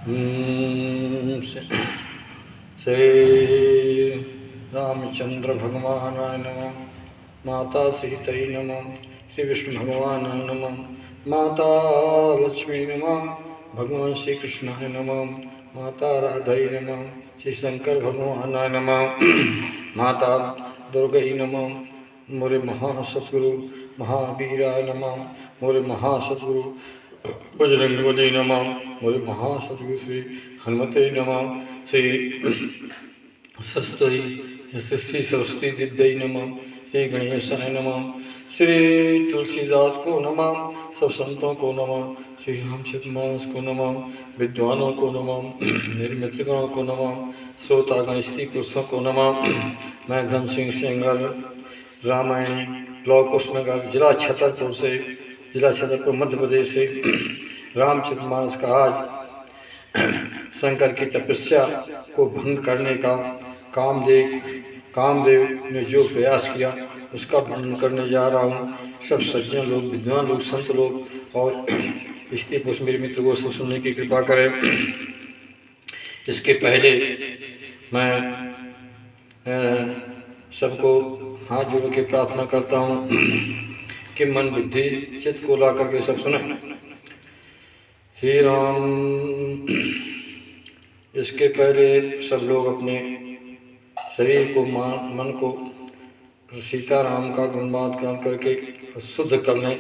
श्री रामचंद्र भगवानाय नमः। माता सीतै नमः। श्री विष्णु भगवानाय नमः। माता लक्ष्मी नमः। भगवान श्री कृष्णाय नमः। माता राधाय नमः। श्री शंकर भगवानाय नमः। माता दुर्गै नमः। मोरे महासद्गुरु महावीराय नमः। मोरे महासद्गुरु बजरंगबली नमः। मोरे महासद्गुरु श्री हनुमते नमः। श्री श्री सरस्वती दिव्यै नमः। श्री गणेशाय नमः। श्री तुलसीदास को नमः। सब संतों को नमः। श्री रामचरितमानस को नमः। विद्वानों को नमः। निर्मितगणों को नमः। श्रोतागण स्त्री पुरुषों को नमः। मैं धन सिंह सेंगर रामायणी लौ कुशनगर जिला छतरपुर मध्य प्रदेश से रामचरितमानस का आज शंकर की तपस्या को भंग करने का कामदेव ने जो प्रयास किया उसका वर्णन करने जा रहा हूँ। सब सज्जन लोग, विद्वान लोग, संत लोग और स्त्री पुरुष मेरे मित्र को सब सुनने की कृपा करें। इसके पहले मैं सबको हाथ जोड़ के प्रार्थना करता हूँ कि मन बुद्धि चित्त को ला करके सब सुने। श्री राम। इसके पहले सब लोग अपने शरीर को मन को सीताराम का गुणवाद गान करके शुद्ध करने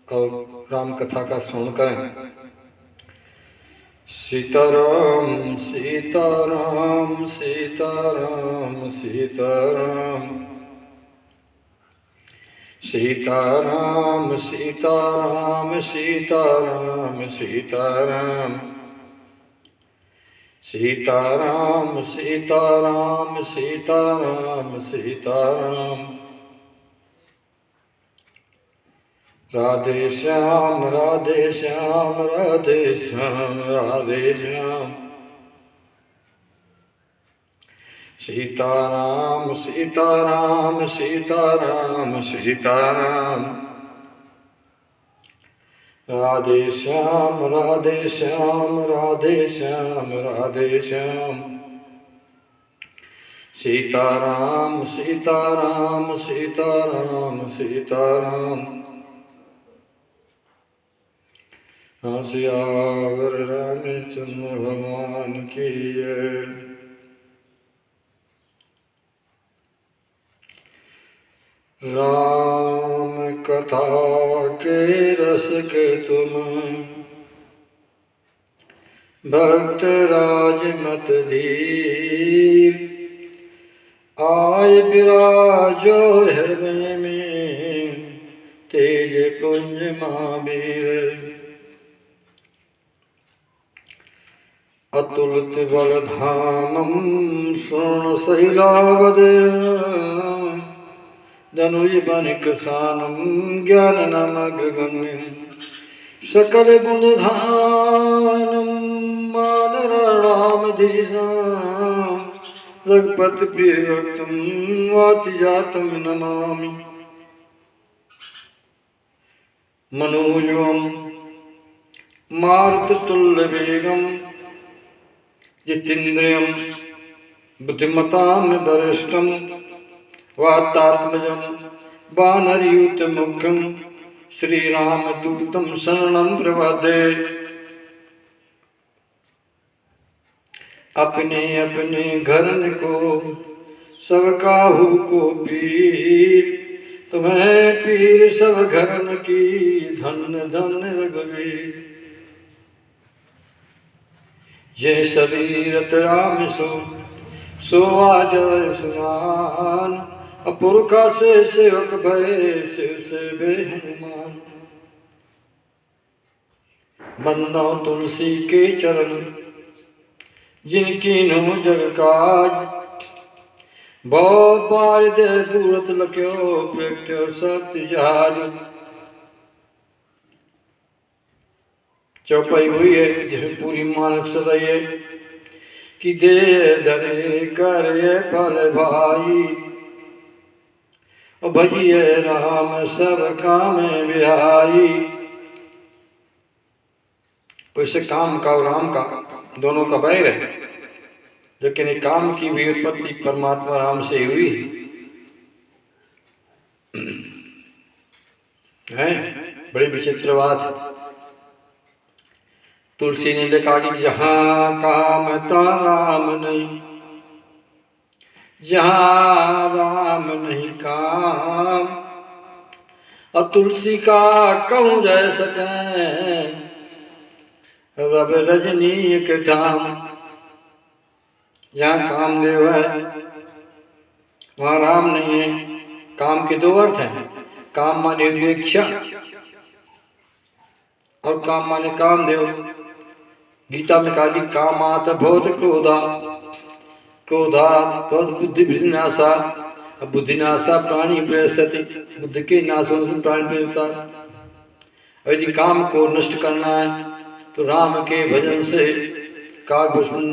और राम कथा का श्रवण करें। सीताराम सीताराम सीताराम सीताराम सीताराम सीताराम सीताराम सीताराम सीताराम सीताराम सीताराम सीताराम राधे श्याम राधे श्याम राधे श्याम राधे श्याम सीताराम सीताराम सीताराम सीताराम राधे श्याम राधे श्याम राधे श्याम राधे श्याम सीताराम सीताराम सीताराम सीताराम सियावर रामचंद्र भगवान की जय। राम कथा के रस के तुम भक्त राज मत धीर आय विराजो हृदय में तेज पुंज महावीर अतुलित बलधामं स्वर्ण सहिलावद धनुज बनिकृशानं ज्ञाननमग्रगण्यं सकल गुणधानं वानराणामधीशां रघुपति प्रियभक्तं वातिजातं नमामि। मनोजवं मारुततुल्यवेगं जितेन्द्रियं बुद्धिमतां वरिष्ठं वातात्मजं वानरयूथमुख्यं श्रीरामदूतं शरणं प्रपद्ये। अपने अपने घरन को सब काहू को पीर तुम्हें पीर सब घरन की धन धन रघुवीर। जय शरीरत राम सो आज सुनान अपुरखा से सेवक भय से बे हनुमान। बंदो तुलसी के चरण जिनकी नो जग काज बहुत बार दे दूरत लख्यो प्रत्यो सत्य जहाज। चौपाई हुई है जिसमें पूरी मानस सदाई है कि दे धरे करे पल भाई भजिए राम सब काम बिहाई। उससे काम का और राम का दोनों का बैर है, लेकिन एक काम की भी उत्पत्ति परमात्मा राम से हुई है। बड़ी विचित्र बात है। तुलसी ने लिखा कि जहां काम ता राम नहीं, जहां राम नहीं काम, और तुलसी का कहूँ रह सके रब रजनी एक ठाम। जहाँ कामदेव है वहाँ राम नहीं है। काम के दो अर्थ हैं, काम माने उपेक्षा और काम माने कामदेव। गीता में कहा कि कामात बहुत क्रोधा, क्रोधा बहुत बुद्धि विनाशा, बुद्धिनाशा प्राणी प्रेषति, बुद्धि के नाश होने से प्राणी प्रेरता। यदि काम को नष्ट करना है तो राम के भजन से काकभूषण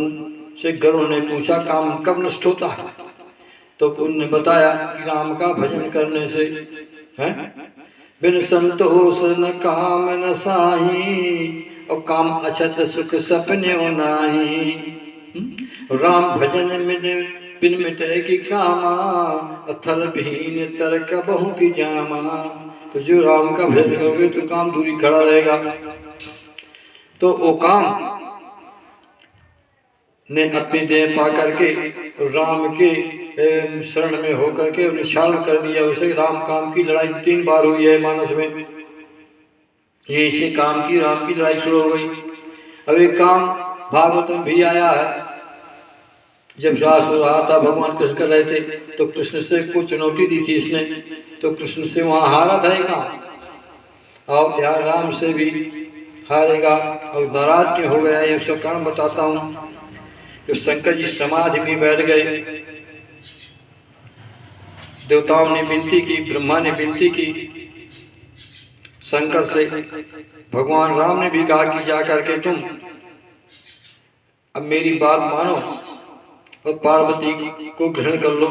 से गरुड़ ने पूछा काम कब नष्ट होता है, तो उन्होंने बताया कि राम का भजन करने से है। बिन संतोष न काम न साही, और काम अछत सुख सपने नाही। राम भजन में बिन मिटे की कामा, अथल भीन तरक बहु की जामा। तो जो राम का भजन करोगे तो काम दूरी खड़ा रहेगा। तो वो काम ने अपनी देह पा करके राम के शरण में होकर के निशान कर दिया उसे। राम काम की लड़ाई 3 बार हुई है मानस में। ये इसे काम की राम की लड़ाई शुरू हो गई। अब एक काम भागवत में भी आया है। जब रास हो रहा था, भगवान कृष्ण कर रहे थे, तो कृष्ण से कुछ चुनौती दी थी इसने, तो कृष्ण से वहां हारा था एक काम, और यहाँ राम से भी हारेगा और नाराज क्यों हो गया है उसका कारण बताता हूँ। तो शंकर जी समाधि में बैठ गए। देवताओं ने विनती की, ब्रह्मा ने विनती की शंकर से। भगवान राम ने भी कहा कि जा करके तुम अब मेरी बात मानो और पार्वती को ग्रहण कर लो।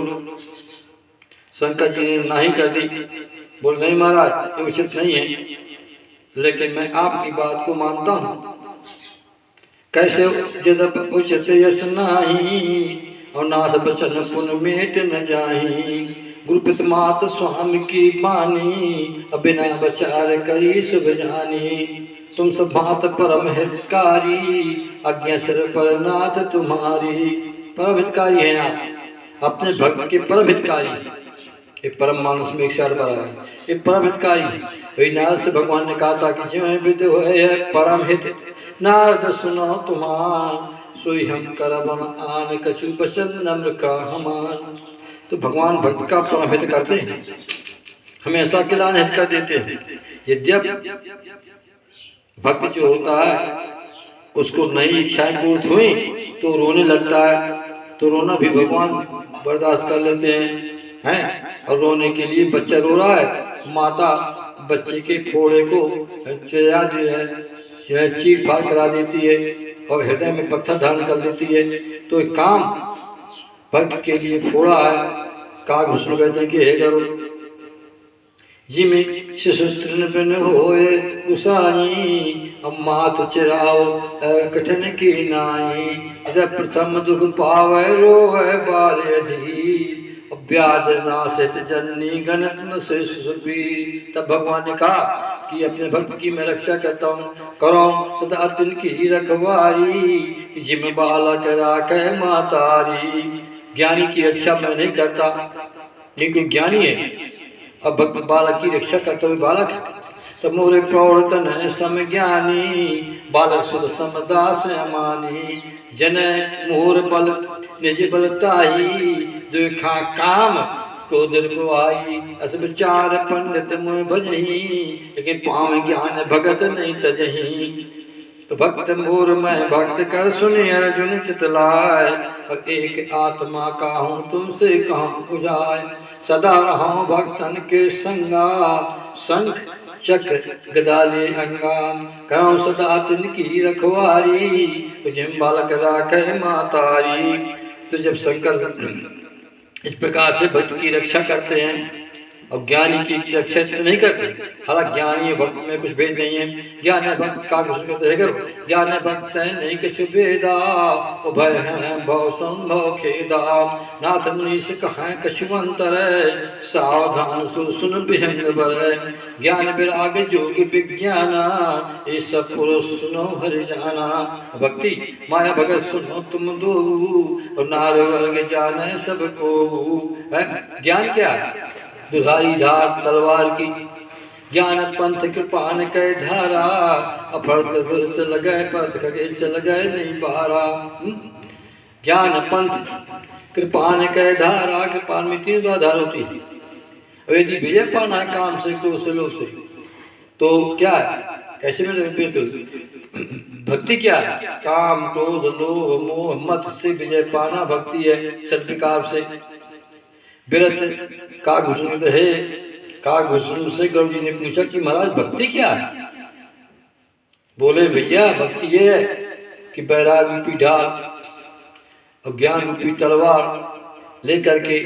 शंकर जी ने नाही कर दी। बोल नहीं महाराज, ये उचित नहीं है, लेकिन मैं आपकी बात को मानता हूँ। कैसे जदप उचित यस नाही, और नाथ बचन पुन मेट न जाही। गुरुपित मात स्वामी की बानी, बिना बचार करी शुभ जानी। तुम सब बात परम हितकारी, आज्ञा सिर पर नाथ तुम्हारी। परम हितकारी है आप, अपने भक्त के परम हितकारी। ये परम मानस में 112 है। ये परम हितकारी। वही नारद से भगवान ने कहा था कि जो है विद है परम हित, नारद सुनो तुमान। सोई हम करबन आन, कछु बचन नम्र का हमान। तो भगवान भक्त का परम हित करते हैं, हमेशा किलान हित कर देते हैं। यद्यप भक्त जो होता है उसको नई इच्छाएं पूर्ण हुई तो रोने लगता है, तो रोना भी भगवान बर्दाश्त कर लेते हैं। और रोने के लिए बच्चा रो रहा है, माता बच्चे के फोड़े को चीर फाड़ करा देती है और हृदय में पत्थर धारण कर देती है। तो एक काम भक्त के लिए फोड़ा है। काकभूषण कहते हैं कि हे गरुड़, जिमें शिशुत्र बिन होए उसाई, अब मात चिराओ कठिन की नाई। जब प्रथम दुख पावे रोवे बाल अधीर, व्याध नासित जननी गणत न से सुबीर। तब भगवान ने कहा कि अपने भक्त की मैं रक्षा करता हूँ, करो सदा तिनकी रखवारी। जिम बालक राखे मातारी। ज्ञानी की रक्षा मैं नहीं करता, लेकिन ज्ञानी है अब भक्त बालक की रक्षा करते हुए बालक। तब मोरे प्रौढ़तन है समज्ञानी, बालक सुध समदास अमानी। जन मोर बल निज बलताही, देखा काम क्रोध आई। अस विचार पंडित मुँह भजही, लेकिन पाव ज्ञान भगत नहीं तजही। तो भक्त मोर मैं भक्त कर सुने अर्जुन चितलाय, और एक आत्मा का हूँ तुमसे कहूँ बुझाए। सदा रहो भक्तन के संगा, शंख चक्र गदा ले अंगान। करो सदा तिनकी रखवारी, जिम बालक राखे मातारी। तो जब शंकर इस प्रकार से भक्त की रक्षा करते हैं और ज्ञानी की इच्छा नहीं करते। हालांकि ज्ञानी भक्त में कुछ भेद नहीं है। ज्ञान भक्त का कुछ कहते करो, ज्ञान भक्त नहीं कुछ भेदा, भय है भव संभव खेदा, नाथ मुनीष कहाँ कछुअंतर, सावधान सुन विहंग बर, ज्ञान विराग जोग विज्ञाना, ये सब पुरुष सुनो हरि जाना। भक्ति माया भगत सुनो तुम दो, और नार वर्ग जाने सबको। ज्ञान क्या है? दुधारी धार तलवार की, ज्ञान पंथ कृपान कै धारा, अफर्द से लगाए पंथ खगे से लगाए नहीं बारा। ज्ञान पंथ कृपान कै धारा, कृपान में तीन आधार होती है। यदि विजय पाना है काम से, क्रोध से, लोभ से, तो क्या है? ऐसे में तो भक्ति क्या है? काम क्रोध लोभ मोह मत से विजय पाना भक्ति है। सत्विकार से विरत का घुसुन है। का घुसुन से गौर जी ने पूछा कि महाराज भक्ति क्या है? बोले भैया भक्ति ये है कि बैराग रूपी ढाल और ज्ञान रूपी तलवार लेकर के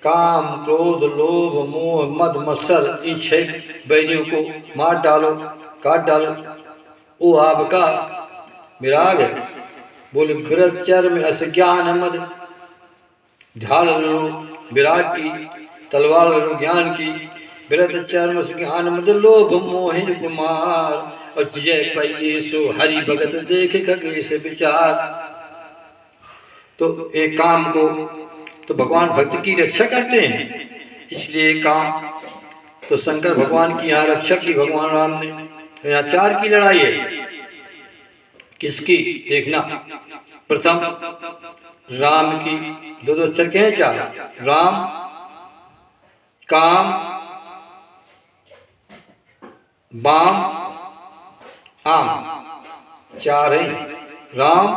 काम क्रोध लोभ मोह मद मत्सर इन 6 बैरियों को मार डालो, काट डालो। वो आपका विराग है। बोले विरत चर्म अस ज्ञान मद, ढाल लो विराग की, तलवार लो ज्ञान की। विरत चर्म अस ज्ञान मद, लोभ मोह कुमार, और जय पाइये सो हरि भगत देख खगे से विचार। तो एक काम को तो भगवान भक्त की रक्षा करते हैं, इसलिए काम तो शंकर भगवान की यहाँ रक्षा की भगवान राम ने। यहाँ 4 की लड़ाई है। किसकी? देखना, प्रथम राम की, दो अक्षर के हैं 4, राम काम बाम आम, 4 है। राम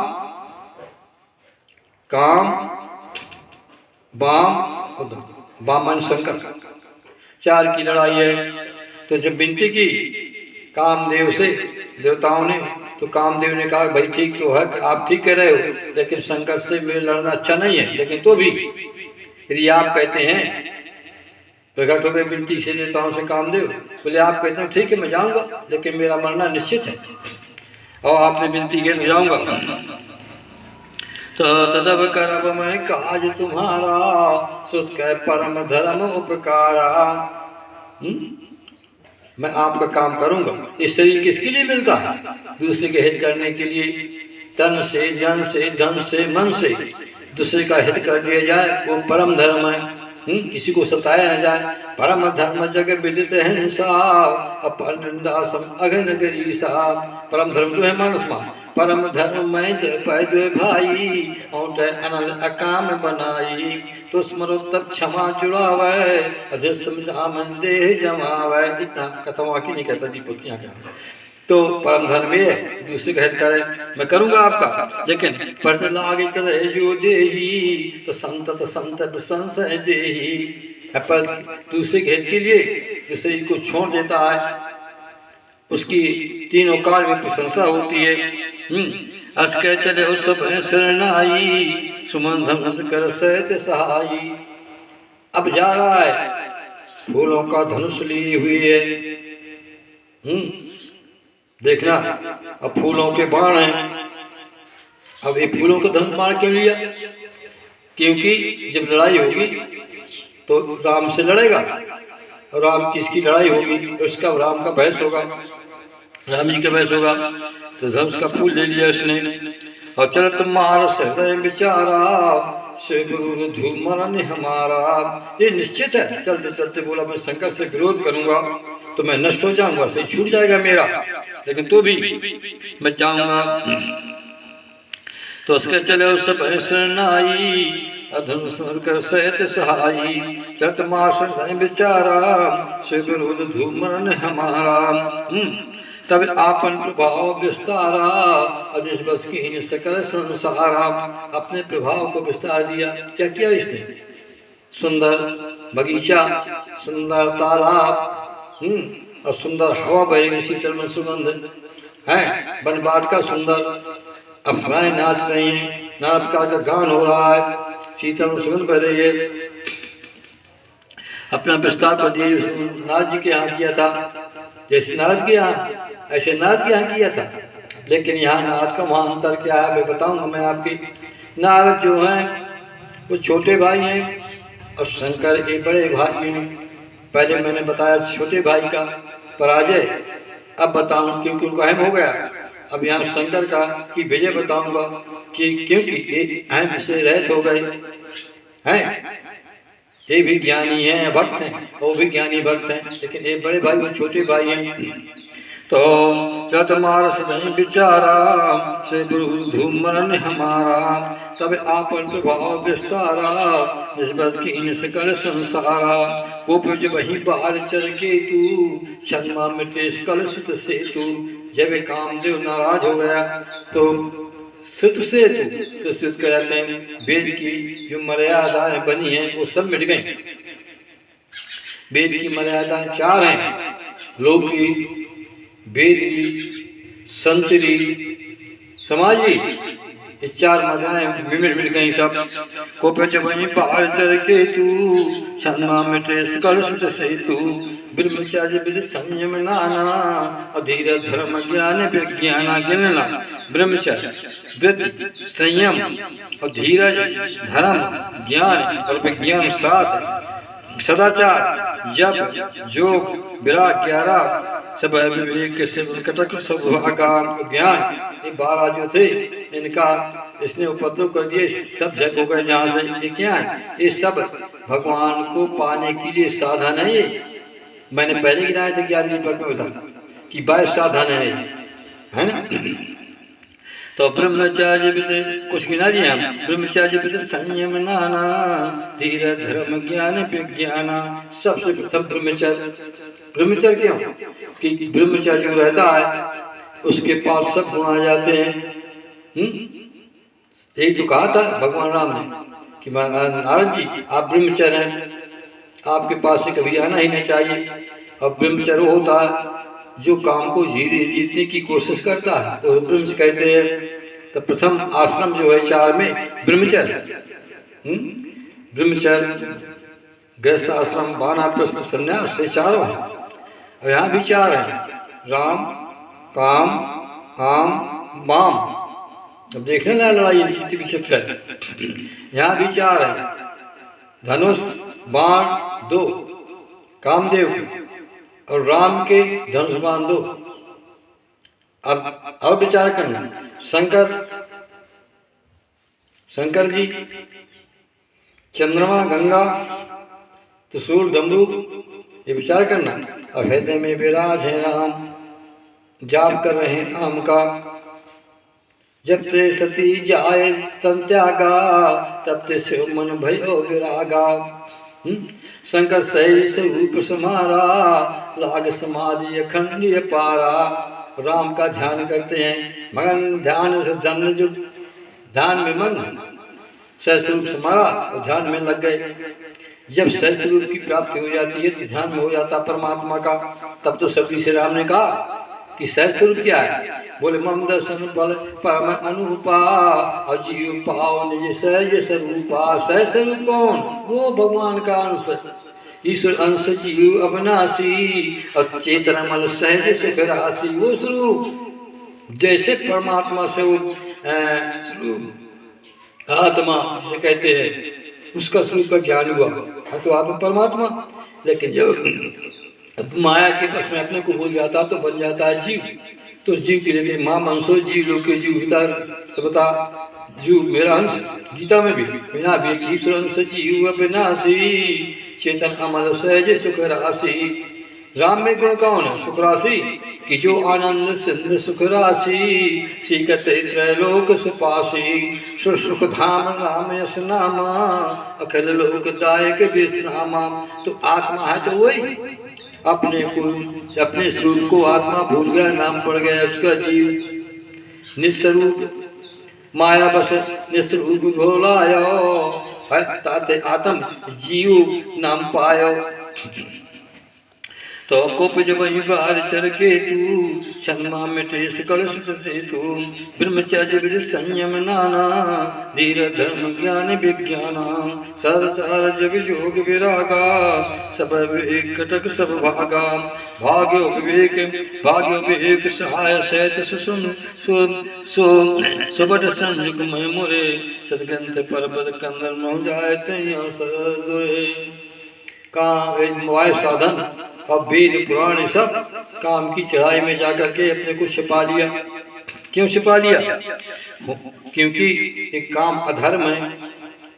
काम बाम, बाम मान शंकर, 4 की लड़ाई है। तो जब विनती की कामदेव से देवताओं ने, तो कामदेव ने कहा भाई ठीक तो है, आप ठीक कह रहे हो, लेकिन शंकर से मेरे लड़ना अच्छा नहीं है। लेकिन तो भी यदि आप कहते हैं, प्रकट हो गए विनती से देवताओं से कामदेव, बोले आप कहते हैं ठीक है मैं जाऊंगा, लेकिन मेरा मरना निश्चित है, और आपने विनती की तो जाऊंगा। तो तदब करब मैं काज तुम्हारा, सुत कह परम धर्म उपकारा। मैं आपका काम करूंगा। इस शरीर किसके लिए मिलता है? दूसरे के हित करने के लिए। तन से जन से धन से मन से दूसरे का हित कर दिया जाए, वो परम धर्म है। किसी को सताया न जाए। परम धर्म जग विदित हिंसा, अपन निंदा सम अघन गरीसा। परम धर्म जो है मानस मान, परम धर्म मैं दे भाई, और अनल अकाम बनाई। तो स्मरो तब क्षमा जुड़ावे, अधे समझा मन देह जमावे। इतना कथवा की नहीं कहता दीपक यहाँ का। तो परम धर्म ये दूसरे का हित करे, मैं करूंगा आपका, लेकिन पर लागे जो देही, तो संतत संत संशय देही। पर दूसरे के हित के लिए जो शरीर को छोड़ देता है, उसकी तीनों काल में प्रशंसा होती है। अस कह चले हो सब शरणाई, सुमन धनुष कर सहत सहाई। अब जा रहा है, फूलों का धनुष ली हुई है। देखना, अब फूलों के बाण हैं। अब ये फूलों का धनुष बाण क्यों लिया? क्योंकि जब लड़ाई होगी तो राम से लड़ेगा, और राम किसकी लड़ाई होगी, उसका राम का बहस होगा, राम जी का बहस होगा। तो धनुष का फूल ले लिया उसने, और चलत मारस हृदय विचारा, शिवगुरु धूमरन हमारा। ये निश्चित है, चलते चलते बोला मैं शंकर से विरोध करूंगा तो मैं नष्ट हो जाऊंगा, सही छूट जाएगा मेरा, लेकिन तो भी मैं जाऊंगा। तो उसके चले उस शरणाई, अधन कर सहत सहाई। चलत मास विचारा, शिवगुरु धूमरन हमारा। तब आपन प्रभाव विस्तारा, अदिश बस की सकल संसारा। अपने प्रभाव को विस्तार दिया। क्या किया इसने? सुंदर बगीचा, सुंदर तालाब, और सुंदर हवा बहेगी, शीतल में सुगंध है, वन बाट का सुंदर, अप्सराएं नाच रही हैं, नाना प्रकार का गान हो रहा है, शीतल में सुगंध बह रही है। अपना विस्तार कर दिए। नारद जी के यहाँ किया था, जैसे नारद के यहाँ ऐसे नारद के यहाँ किया था। लेकिन यहाँ नारद का वहाँ अंतर क्या है मैं बताऊंगा। मैं आपकी नारद जो हैं वो छोटे भाई हैं और शंकर एक बड़े भाई हैं। पहले मैंने बताया छोटे भाई का पराजय, अब बताऊं क्योंकि उनका अहम हो गया। अब यहाँ शंकर का की विजय बताऊंगा कि क्योंकि एक अहम से रहित हो गए हैं। ये भी ज्ञानी हैं, भक्त हैं, वो भी ज्ञानी भक्त हैं, लेकिन एक बड़े भाई वो छोटे भाई हैं। तो सतमारस नहीं बिचारा से धूमरन हमारा, तब आपन प्रभाव विस्तारा जिस बस की इन सकल संसारा। वो पुज वही बाहर चल के तू क्षमा मिटे कलशित से तू। जब कामदेव नाराज हो गया तो सुत से तू सुश्रुत कहते हैं वेद की जो मर्यादाएं बनी हैं वो सब मिट गई। वेद की मर्यादाएं 4 हैं, लौकिक, वेद रीत, संत रीत, समाज रीत। ये 4 मर्यादाएं मिट गई सब। को पच वहीं बाहर चल के तू क्षमा मिटे कलशित से तू। ब्रह्मचर्य विधि संयम नाना अधीर धर्म ज्ञान विज्ञान गिनना। ब्रह्मचर्य वृत्ति संयम और धीरज धर्म ज्ञान और विज्ञान 7। सदाचार जप योग विराग 11 सब विवेक से कटक सब ज्ञान। ये 12 जो थे इनका इसने उपद्रव कर दिए, सब जग हो गए जहाँ से। ये क्या है? ये सब भगवान को पाने के लिए साधन है। मैंने पहले गिनाया था ज्ञान दीपक में बता कि 22 साधन है ना। तो ब्रह्मचार्य विधि कुछ गिना दिया हम। ब्रह्मचार्य विधि संयम नाना धीर धर्म ज्ञान विज्ञान। सबसे प्रथम ब्रह्मचर्य। ब्रह्मचर्य क्यों? कि ब्रह्मचर्य जो रहता है उसके पास सब गुण आ जाते हैं। यही तो कहा था भगवान राम ने कि नारद जी आप ब्रह्मचर्य हैं, आपके पास से कभी आना ही नहीं चाहिए। और ब्रह्मचर्य होता है जो काम को जीतने की कोशिश करता है तो ब्रह्मचर्य कहते हैं। तो प्रथम आश्रम जो है 4 में ब्रह्मचर्य। ब्रह्मचर्य गृहस्थ आश्रम वानप्रस्थ संन्यास से 4 हैं। और यहाँ भी 4 हैं, राम काम आम वाम। अब देखने ना लड़ाई कितनी विचित्र है। यहाँ भी 4 हैं, धनुष बाण 2 कामदेव के और राम के धनुष बाण 2। अब विचार करना, शंकर जी चंद्रमा गंगा त्रिशूल डमरू, ये विचार करना। अब हृदय में विराज है राम, जाप कर रहे हैं आम का। जब ते सती जाए तन त्यागा, तब ते शिव मन भयो विरागा। शंकर सही स्वरूप समारा, लाग समाधि अखंड पारा। राम का ध्यान करते हैं, मगन ध्यान से धन जो ध्यान में मन सहस्वरूप समारा और ध्यान में लग गए। जब सहस्वरूप की प्राप्ति हो जाती है तो ध्यान में हो जाता परमात्मा का। तब तो सती से राम ने कहा कि सहस्वरूप क्या है? बोले मम दर्शन बल परम अनुपा अजीव पाओ निज सहज स्वरूपा। सहस्वरूप कौन? वो भगवान का अंश, ईश्वर अंश जीव अविनाशी और चेतन मल सहज सुख राशि। वो स्वरूप जैसे परमात्मा से वो स्वरूप आत्मा जिसे कहते हैं उसका स्वरूप का ज्ञान हुआ तो आत्मा परमात्मा। लेकिन जब माया के बस में अपने को भूल जाता तो बन जाता है जीव। तो जीव के लिए माँ मंसो जीव लोग के जीव पिता सबता जीव मेरा अंश। गीता में भी यहाँ भी ईश्वर अंश जीव अविनाशी चेतन अमल सहज सुख राशि। राम में गुण कौन है? सुख राशि कि जो आनंद सिंध सुख राशि सीखत त्रैलोक सुपासी। सुख धाम राम यश नामा अखिल लोक दायक विश्रामा। तो आत्मा है तो वही अपने को अपने स्वरूप को आत्मा भूल गया, नाम पड़ गया उसका जीव। निस्वरूप माया बस निस्वरूप भोलायो ताते आत्म जीव नाम पायो। तो कोप जब बार चर के तू क्षमा मिटे सकल से तू ब्रह्मचर्य विद संयम नाना धीर धर्म ज्ञान विज्ञाना सरचार जग जोग विरागा सब विवेक कटक सब भागा भाग्यो विवेक सहाय सहित सुसुन सुबट संयुग मय मुरे सदग्रंथ पर्वत कंदर मोह जाए तैया सरदुरे। काम वाय साधन अब वेद पुराण सब काम की चढ़ाई में जाकर के अपने को छिपा लिया। क्यों छिपा लिया? क्योंकि एक काम अधर्म है।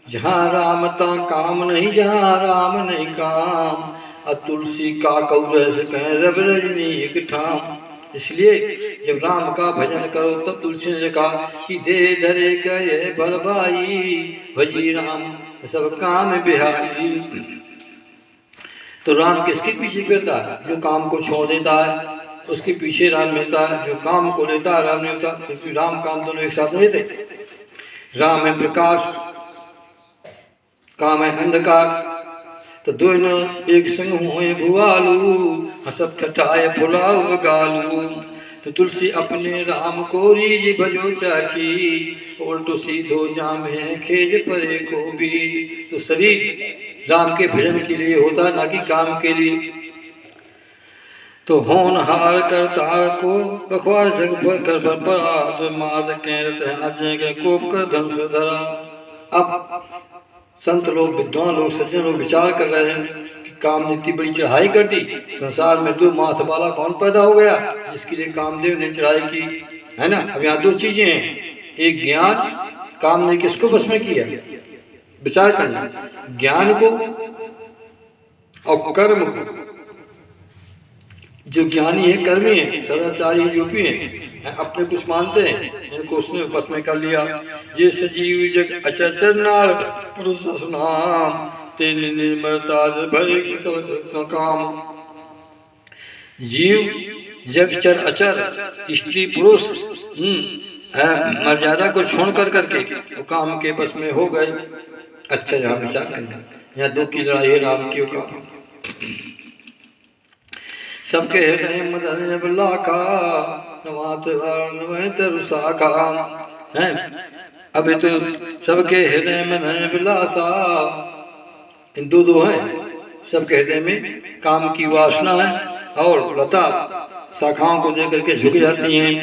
जहाँ राम ता काम नहीं, जहाँ राम नहीं काम। तुलसी का कौरस कह रब रजनी एक ठाम। इसलिए जब राम का भजन करो तब तुलसी ने कहा कि दे धरे कहे बल भाई भजी राम सब काम बिहारी। तो राम किसके पीछे फिरता है? जो काम को छोड़ देता है उसके पीछे राम रहता है। जो काम को लेता है राम नहीं होता, क्योंकि राम काम दोनों एक साथ नहीं थे। राम है प्रकाश, काम है अंधकार, तो दोनों एक संग हुए भुआलू हसब ठटाए फुलाओ गालू। तो तुलसी अपने राम को रीज भजो चाकी उल्टो सीधो जाम है खेज परे को बीज। तो शरीर राम के भजन के लिए होता, ना कि काम के लिए। तो होनहार करतार को रखवार जग कर परा तो माद कहते अजय के कोप कर धनुष धरा। अब संत लोग, विद्वान लोग, सज्जन लोग विचार कर रहे हैं कि काम ने इतनी बड़ी चढ़ाई कर दी, संसार में दो माथ वाला कौन पैदा हो गया जिसके लिए कामदेव ने चढ़ाई की, है ना। अब यहाँ दो चीजें हैं, एक ज्ञान, काम ने किसको बस में किया, विचार करना, ज्ञान को और कर्म को। जो ज्ञानी है कर्मी है, सदाचारी जो भी है अपने कुछ मानते हैं, इनको उसने बस में कर लिया। ये सजीव जग अचर नार पुरुष नाम तेन निर्मलता भय काम। जीव जग चर अचर स्त्री पुरुष मर्यादा को छोड़ कर करके वो काम के बस में हो गए। अच्छा यहाँ विचार करना, यहाँ दो की लड़ाई है राम की काम। सबके हृदय मदन लाखा नवात वर्ण तरुसाखा है। अभी तो सबके हृदय में नयन विलासा, इन दो हैं। सबके हृदय में काम की वासना है और लता शाखाओं को देकर के झुक जाती हैं।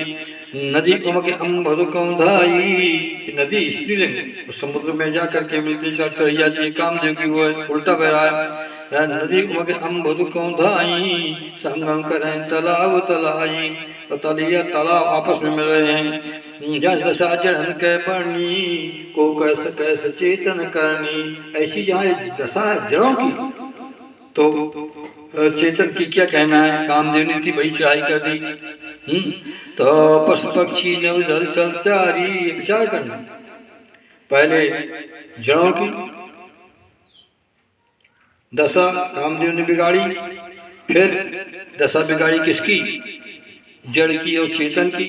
नदी उमक अम्बर कौंधाई, नदी स्त्रीलिंग समुद्र में जाकर के मिलती चढ़ जाती है। कामदेव की वो उल्टा बह रहा है। नदी उमक अम्बर कौंधाई संगम करें तालाब तलाई, और तलिया तालाब आपस में मिल रहे हैं। जस दशा चरण के पढ़नी को कैसे कैसे चेतन करनी। ऐसी जहाँ दशा है जड़ों की, तो चेतन की क्या कहना है। कामदेव ने इतनी बड़ी चढ़ाई कर दी। तो पशु पक्षी नवदल चलचारी, विचार करना, पहले जड़ों की दशा कामदेव ने बिगाड़ी, फिर दशा बिगाड़ी किसकी, जड़ की और चेतन की।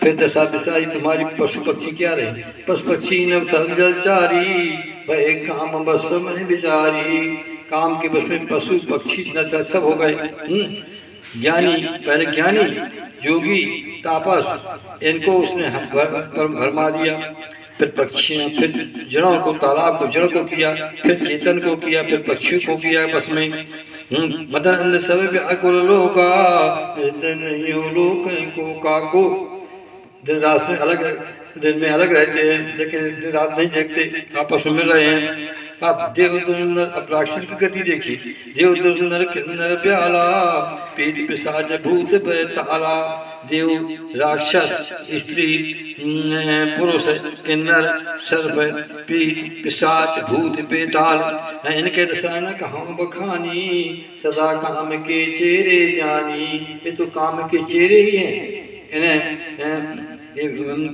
फिर दशा बिसारी तुम्हारी पशु पक्षी क्या रहे, पशु पक्षी नवदल जलचारी वह काम बस में बिचारी। काम के बस में पशु पक्षी नचर सब हो गए। ज्ञानी, पहले ज्ञानी जोगी तापस, इनको उसने भरमा दिया। फिर पक्षियाँ, फिर जड़ों को, तालाब को जड़ को किया, फिर चेतन को किया, फिर पक्षियों को किया बस में। मदन अंध सब व्याकुल लोका नहीं हो लोक को काको। दिन रात में अलग, दिन में अलग रहते हैं लेकिन दिन रात नहीं देखते, आपस में मिल रहे हैं। आप देव दुर्नर, अब राक्षस की गति देखिए। देव दुर्नर किन्नर प्याला पीत पिशाच भूत बेताला। देव, राक्षस, स्त्री, पुरुष, किन्नर, सर्प, पीत, पिशाच, भूत, बेताल, इनके दशा न कहाँ बखानी सदा काम के चेहरे जानी। ये तो काम के चेहरे ही हैं, इन्हें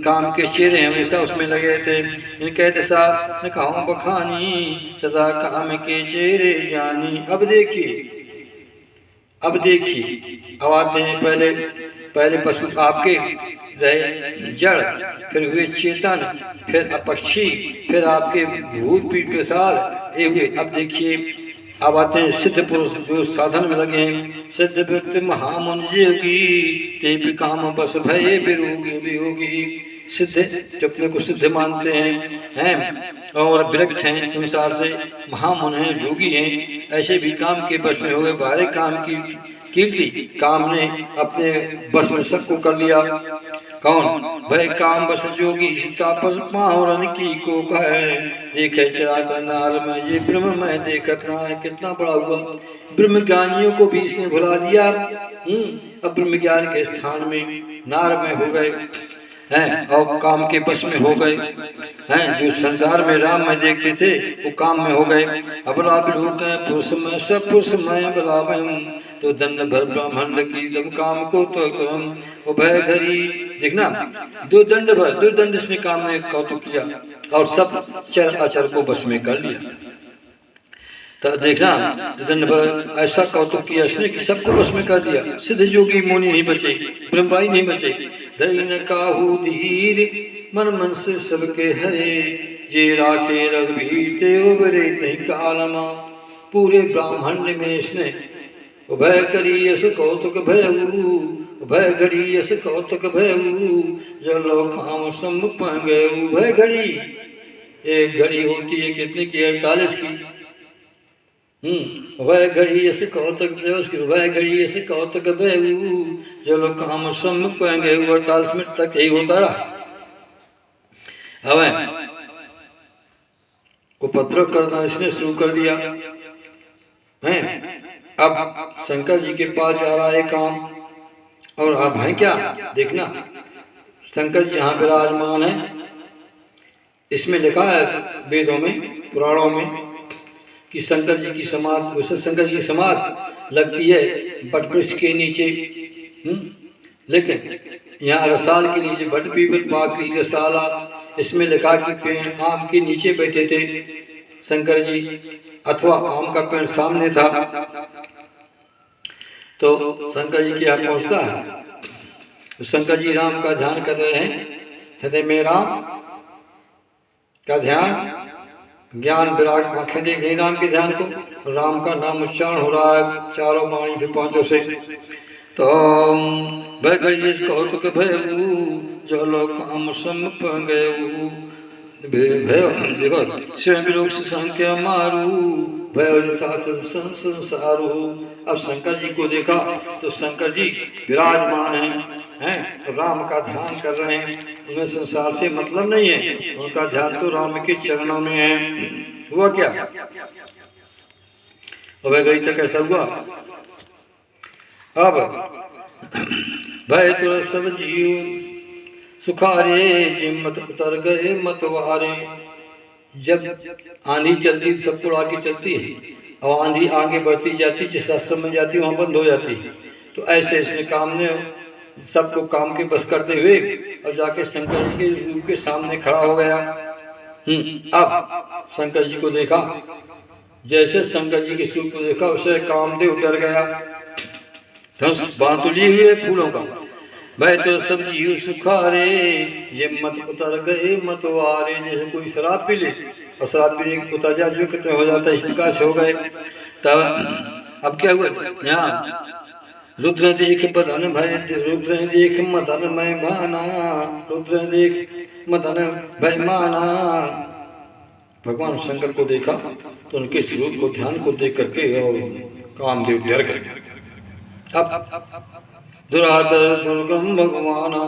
काम के चेहरे हमेशा उसमें लगे रहते। इनके दशा न कहाँ बखानी सदा काम के चेहरे जानी। अब देखिए, अब देखिए, अब आते हैं पहले पशु आपके रहे जड़, फिर हुए चेतन, फिर पक्षी, फिर आपके भूत पीठ पिशाच ये हुए। अब देखिए अब आते हैं सिद्ध पुरुष जो साधन में लगे हैं। सिद्ध व्यक्ति महामनुष्य की ते भी काम बस भय विरोगी वियोगी। सिद्ध जो अपने को सिद्ध मानते हैं और विरक्त हैं संसार से, महामुन हैं, योगी हैं, ऐसे भी काम के बस में हो गए। बाहरी काम की कीर्ति काम ने अपने बस में सबको कर लिया। कौन? भय काम बस जोगी तापस पाहुरन की को कहे देखे चराचर नार में ये ब्रह्म में देखत रहा है। कितना बड़ा हुआ, ब्रह्म ज्ञानियों को भी इसने भुला दिया। अब ब्रह्म ज्ञान के स्थान में नार में हो गए हैं और काम के बस में हो गए हैं। जो संसार में राम में देखते थे वो काम में हो गए। अबला लोग पुरुष में सब पुरुष में बलावम तो दंड भर ब्राह्मण की तब काम को तो वो भय घरी। देखना दो दंड इसने काम में कौतुक किया और सब चर अचर को बस में कर लिया। तो देखना दंड भर ऐसा कौतुक किया इसने कि सबको बस में कर दिया। सिद्ध योगी मुनि नहीं बचे, ब्रह्मभाई नहीं बचे। धैर्य काहू धीर मन मन से सबके हरे जे राखे रघुवीर ते उबरे तही कालमा। पूरे ब्राह्मण में इसने भय करी यस कौतुक भयऊ, भय घड़ी यस कौतुक भयऊ, जो लोग काम सम गए। भय घड़ी एक घड़ी होती है कितने की? 48 की। वह घड़ी यस कौतुक वह घड़ी यस कौतुक भयऊ, जो लोग काम सम गए। 48 मिनट तक यही होता रहा। अब उपद्रव करना इसने शुरू कर दिया है। अब शंकर जी के पास जा रहा है काम, और अब है क्या? देखना शंकर जी यहाँ विराजमान है। इसमें लिखा है वेदों में, पुराणों में कि शंकर जी की समाधि, शंकर जी की समाधि लगती है बटवृक्ष के नीचे। लेकिन यहाँ रसाल के नीचे बट पीपल पाकड़ी रसाला, इसमें लिखा कि पेड़ आम के नीचे बैठे थे शंकर जी, अथवा आम का पेड़ सामने था। तो शंकर जी के यहाँ पहुँचता है तो शंकर जी राम का ध्यान कर रहे हैं। हृदय में राम का ध्यान, ज्ञान विराग आंखें देख रही राम के ध्यान को। राम का नाम उच्चारण हो रहा है चारों वाणी से, पांचों से। तो भय घड़ी कौतुक भयऊ, जो लोग काम सम गए। देखो स्वयं लोग संख्या मारू, भय संसारू। अब शंकर जी को देखा तो शंकर जी विराजमान हैं, तो राम का ध्यान कर रहे हैं। उन्हें संसार से मतलब नहीं है, उनका ध्यान तो राम के चरणों में है। हुआ क्या? अब गई तक ऐसा हुआ। अब भय तो सब जीव सुखारे जिम्मत उतर गए मतवारे। जब आंधी चलती सबको आगे चलती है, और आंधी आगे बढ़ती जाती, जिस आश्रम में जाती वहाँ बंद हो जाती। तो ऐसे इसने काम ने सबको काम के बस करते हुए और जाके शंकर जी के रूप के सामने खड़ा हो गया। अब शंकर जी को देखा, जैसे शंकर जी के स्वरूप को देखा उसे कामदेव डर गया। धनुष बांध लिए हुए फूलों का। भाई तो सब जीव सुखारे ये मत उतर गए मतवारे। जैसे कोई शराब पी ले और शराब पीने के उतर जा जो कितने हो जाता है, इस प्रकार से हो गए। तब अब क्या हुआ? यहाँ रुद्र देख बदन भय, रुद्र देख मदन मैं माना, रुद्र देख मदन भय माना। भगवान शंकर को देखा तो उनके स्वरूप को ध्यान को देख करके और कामदेव डर गए। अब दुराधर दुर्गम भगवाना,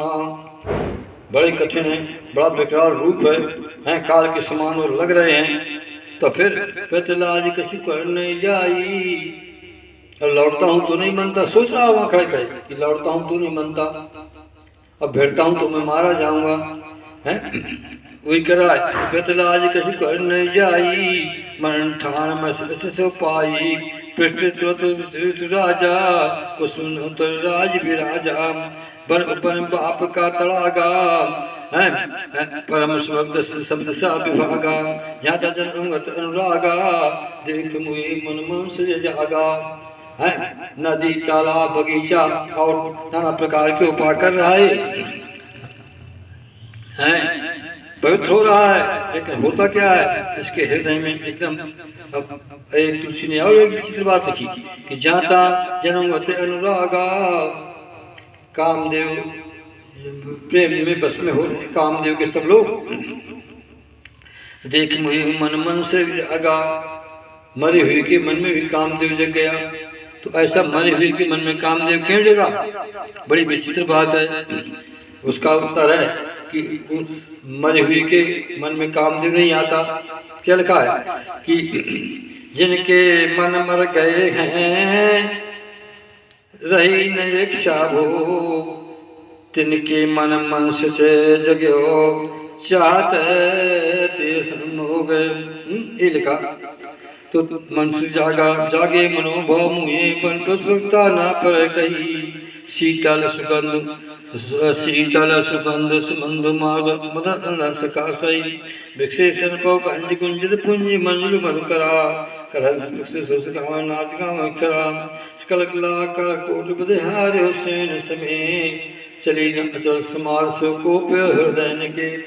बड़े कठिन है, बड़ा विकराल रूप है, काल के समान और लग रहे हैं। तो फिर प्रतलाज कछु कर नहीं जाई, और लौटता हूँ तो नहीं मनता। सोच रहा वहाँ खड़े खड़े कि लौटता हूँ तो नहीं मनता, अब भिड़ता हूँ तो मैं मारा जाऊंगा। है वही करा, प्रतलाज कछु कर नहीं जाई, मरण ठान में सो पाई। पृष्ठ राजा कुसुम राज विराजा, बन बाप का तड़ागा है, परम स्वग्ध शब्द सा विभागा। ज्ञाता जन अनुरागा, देख मुए मन मन से जागा। है नदी तालाब बगीचा और नाना प्रकार के उपाय कर रहा है। पवित्र हो रहा है, लेकिन होता क्या है, इसके हृदय में एकदम। अब एक तुलसी ने और एक विचित्र बात लिखी कि जाता जन्मवते अनुरागा, कामदेव प्रेम में बस में हो रहे कामदेव के सब लोग। देख मुझे मन मन से जागा, मरे हुए के मन में भी कामदेव जग गया। तो ऐसा मरे हुए के मन में कामदेव क्यों जगा? बड़ी विचित्र बात है। उसका उत्तर है कि मरे हुए के मन में कामदेव नहीं आता। क्या लिखा है कि जिनके मन मर गए हैं रही न इच्छा वो, तिनके मन मन से जगो चाहते हो गए। ये लिखा। तो मन से जागा जागे मनोभाव मुहे बन पुष्पता ना पर कही, शीतल सुगंध सुमंध मदन सका सही, विक्षेषण पौ कंज कुंजित पुंज मंजुल मधुकरा, करहंस विक्षेष नाच गाँव अक्षरा, कलकला कर कोट बदहार हुसैन समेत, चली न अचल समाज सो को हृदय निकेत।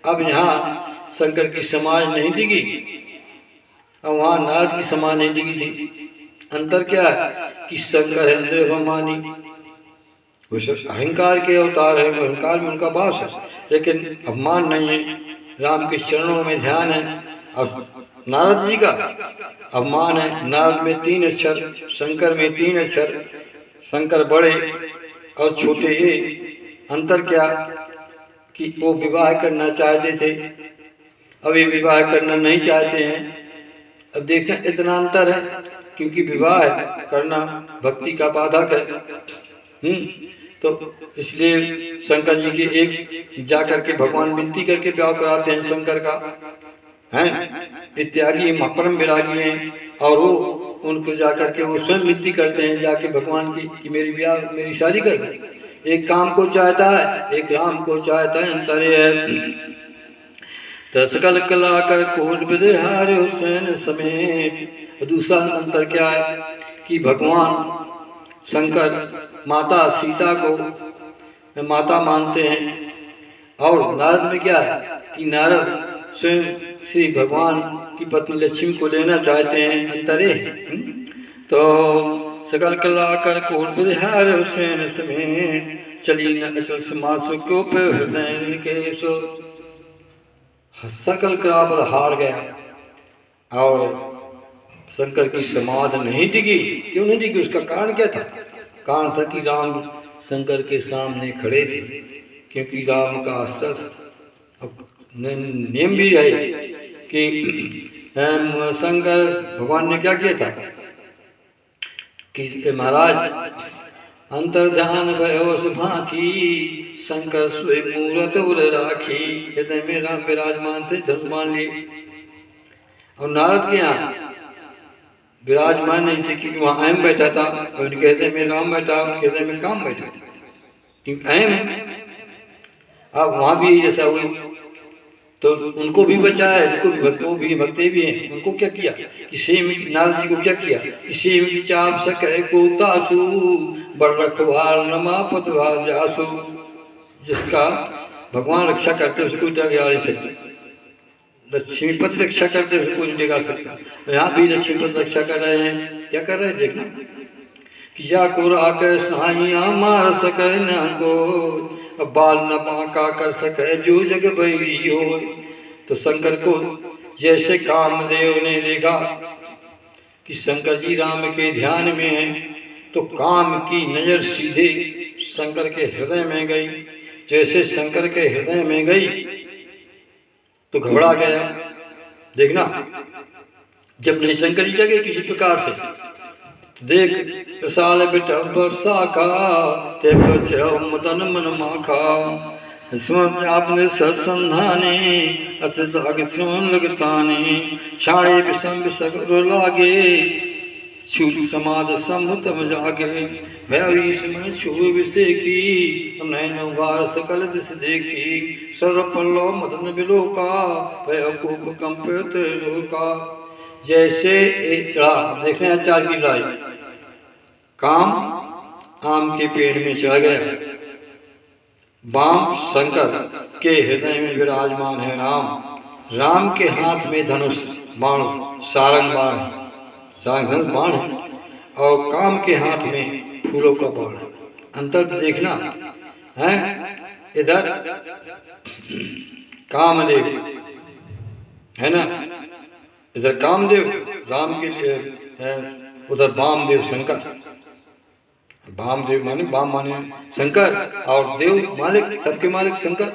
अब यहाँ शंकर की समाज नहीं दिखी और वहाँ नारद की समाज नहीं दिखी थी। अंतर क्या है कि शंकर है इंद्रियाभिमानी, वो अहंकार के अवतार है, अहंकार में उनका वास है, लेकिन अभिमान नहीं है, राम के चरणों में ध्यान है। और नारद जी का अभिमान है। नारद में 3 अक्षर, शंकर में 3 अक्षर, शंकर बड़े और छोटे ही। अंतर क्या कि वो विवाह करना चाहते थे, अब ये विवाह करना नहीं चाहते हैं। अब देखें इतना अंतर है, क्योंकि विवाह करना भक्ति का बाधक है। तो इसलिए शंकर जी के एक जाकर के भगवान विनती करके ब्याह कराते हैं शंकर का, हैं इत्यादि परम विरागी हैं। और वो उनको जाकर के वो स्वयं विनती करते हैं जाके भगवान की कि मेरी शादी कर दे। एक काम को चाहता है, एक राम को चाहता है, अंतर है। तस्कल कला कर कोट विदेहार हुसैन समेत। दूसरा अंतर क्या है कि भगवान शंकर माता सीता को माता मानते हैं, और नारद में क्या है कि नारद स्वयं श्री भगवान की पत्नी लक्ष्मी को लेना चाहते हैं। अंतरे तो सकल कला कर कोट विदेहार हुसैन समेत, चली न अचल समाज को हृदय के सो। सकल कला पर हार गया और शंकर की समाधि नहीं टिकी। क्यों नहीं टिकी? उसका कारण क्या था? कारण था कि राम शंकर के सामने खड़े थे, क्योंकि राम का अस्त्र था। नियम भी है कि शंकर भगवान ने क्या किया था कि महाराज अंतर्ध्यान भयो सुभाकी, शंकर स्वयं मूरत उर राखी। हृदय में राम विराजमान थे, धनुष मान लिए। और नारद के यहाँ विराजमान नहीं थे, क्योंकि वहाँ अहम बैठा था, और उनके हृदय में राम बैठा, उनके हृदय में काम बैठा, क्योंकि अहम है। अब वहाँ भी जैसा हुई, तो उनको भी बचाया, उनको भी भक्तों भी भक्ते भी हैं। उनको क्या किया कि सेम नारद जी को क्या किया कि सेम चाप सके को तासु, बड़ रखवाल नमा पतवा जासु। जिसका भगवान रक्षा करते उसको कोई डरा नहीं सकता, लक्ष्मीपति रक्षा करते उसको कोई नहीं डरा सकता। यहाँ भी लक्ष्मीपति रक्षा कर रहे हैं। क्या कर रहे हैं देखना कि या को राकर साइया मार सके न को, बाल न बांका कर सके जो जग बैरी हो। तो शंकर को जैसे कामदेव ने देखा कि शंकर जी राम के ध्यान में है, तो काम की नजर सीधे शंकर के हृदय में गई। जैसे शंकर के हृदय में गई तो घबरा गया। देखना जब नहीं शंकर जी जगे किसी प्रकार से, तो देख साल बेटा वर्षा का ते मदन मन माखा, आपने सत्संधाने अचन लगताने, छाड़े विषम विसगुर लागे, छूट समाज सम्मुतम जागे। भैरीश मन छुए विषे की, नैन उगार सकल दिश देखी, सर्वपल्लव मदन बिलोका, भय कूप कंपे त्रिलोका। जैसे एक चढ़ा, देखने आचार की राय, काम आम के पेड़ में चढ़ गया, बाम शंकर के हृदय में विराजमान है राम। राम के हाथ में धनुष बाण सारंग बाण, सारंग धनुष बाण है, और काम के हाथ में फूलों का बाण है। अंतर देखना है, इधर कामदेव है ना, इधर कामदेव राम के लिए है, उधर वामदेव शंकर। वामदेव माने वाम माने शंकर, और देव मालिक, सबके मालिक शंकर,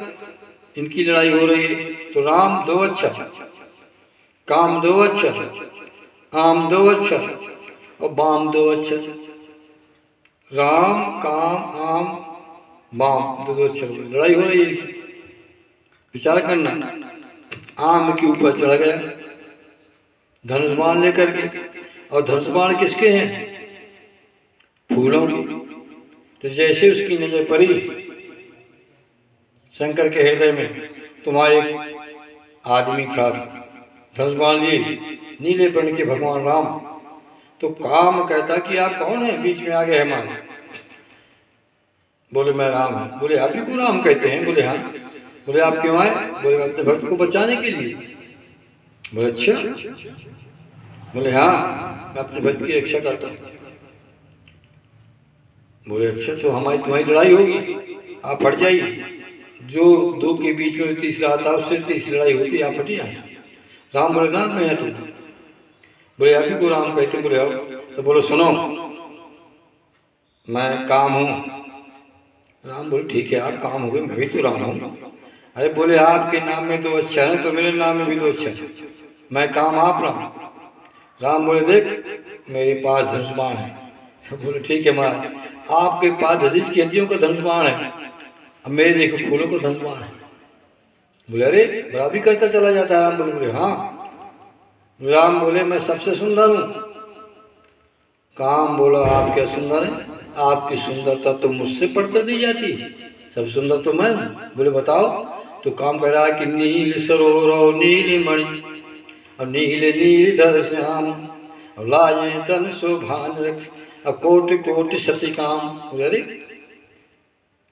इनकी लड़ाई हो रही है। तो राम दो अक्षर, काम दो अक्षर, आम दो अक्षर और वाम दो अक्षर। राम काम आम वाम दो अक्षर लड़ाई हो रही है। विचार करना, आम के ऊपर चढ़ गया धनुष बाण लेकर के, और धनुष बाण किसके हैं? फूलों की। तो जैसे उसकी नजर पड़ी शंकर के हृदय में, तुम्हारे आदमी खड़ा था धनुष बाण लिए, नीले वर्ण के भगवान राम। तो काम कहता कि आप कौन है, बीच में आ गए हमारे। बोले मैं राम हूं। बोले आप ही को राम कहते हैं? बोले हाँ। बोले आप क्यों आए? बोले मैं अपने भक्त को बचाने के लिए। बोले अच्छा। बोले हाँ, मैं अपने भक्त की रक्षा करता हूँ। बोले अच्छा, तो हमारी तुम्हारी लड़ाई होगी, आप हट जाइए। जो दो के बीच में तीसरा आता उससे तीसरी लड़ाई होती है, आप हटिए यहाँ से। राम बोले ना, मैं हटूंगा। बोले आप ही को राम कहते? बोले आओ। तो बोलो सुनो, मैं काम हूँ। राम बोले ठीक है, आप काम हो गए, मैं भी तो राम हूँ। अरे बोले आपके नाम में दो अक्षर है, तो मेरे नाम में भी दो अक्षर, मैं काम आप राम। राम बोले देख मेरे पास धनुष बाण है। तो बोले ठीक है महाराज, आपके पास हदीस की हड्डियों का धनुष बाण है, अब मेरे देखो फूलों को धनुष बाण है। बोले अरे बड़ा भी करता चला जाता है। राम बोले हाँ। राम बोले मैं सबसे सुंदर हूँ। काम बोला आप क्या सुंदर है? आपकी सुंदरता तो मुझसे पड़कर दी जाती है, सब सुंदर तो मैं हूँ। बोले बताओ। तो काम कह रहा है कि नील सरोवर नील मणि और नील नीलधर श्याम और लाजे तन शोभान रख और कोटि कोटि सती काम। बोले अरे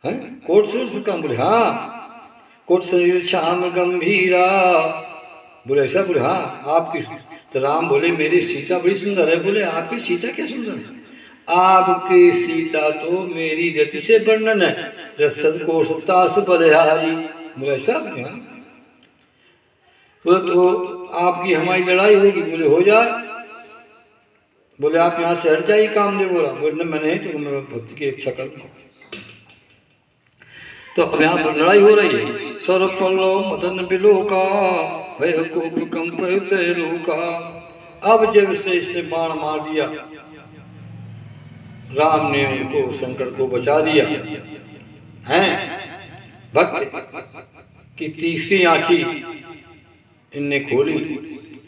हैं कोट सूर्य काम? बोले हाँ। कोट शरीर श्याम गंभीरा। बोले ऐसा? बोले हाँ आपकी। तो राम बोले मेरी सीता बड़ी सुंदर है। बोले आपकी सीता क्या सुंदर है? आपकी सीता तो मेरी रति से वर्णन है, रसद कोशतास बलिहारी। बोले ऐसा? बोले तो आपकी हमारी लड़ाई होगी। बोले हो जाए। बोले आप यहाँ से हट जाइए। काम नहीं बोला। बोले मैं नहीं, तो मैं भक्ति की रक्षा करूँगा। तो अब यहाँ पर लड़ाई हो रही है। सरपल्लो मदन बिलोका भय कोप कंप रोका। अब जब से इसने बाण मार दिया, राम ने उनको शंकर को बचा दिया हैं। भक्त की तीसरी आंखी इनने खोली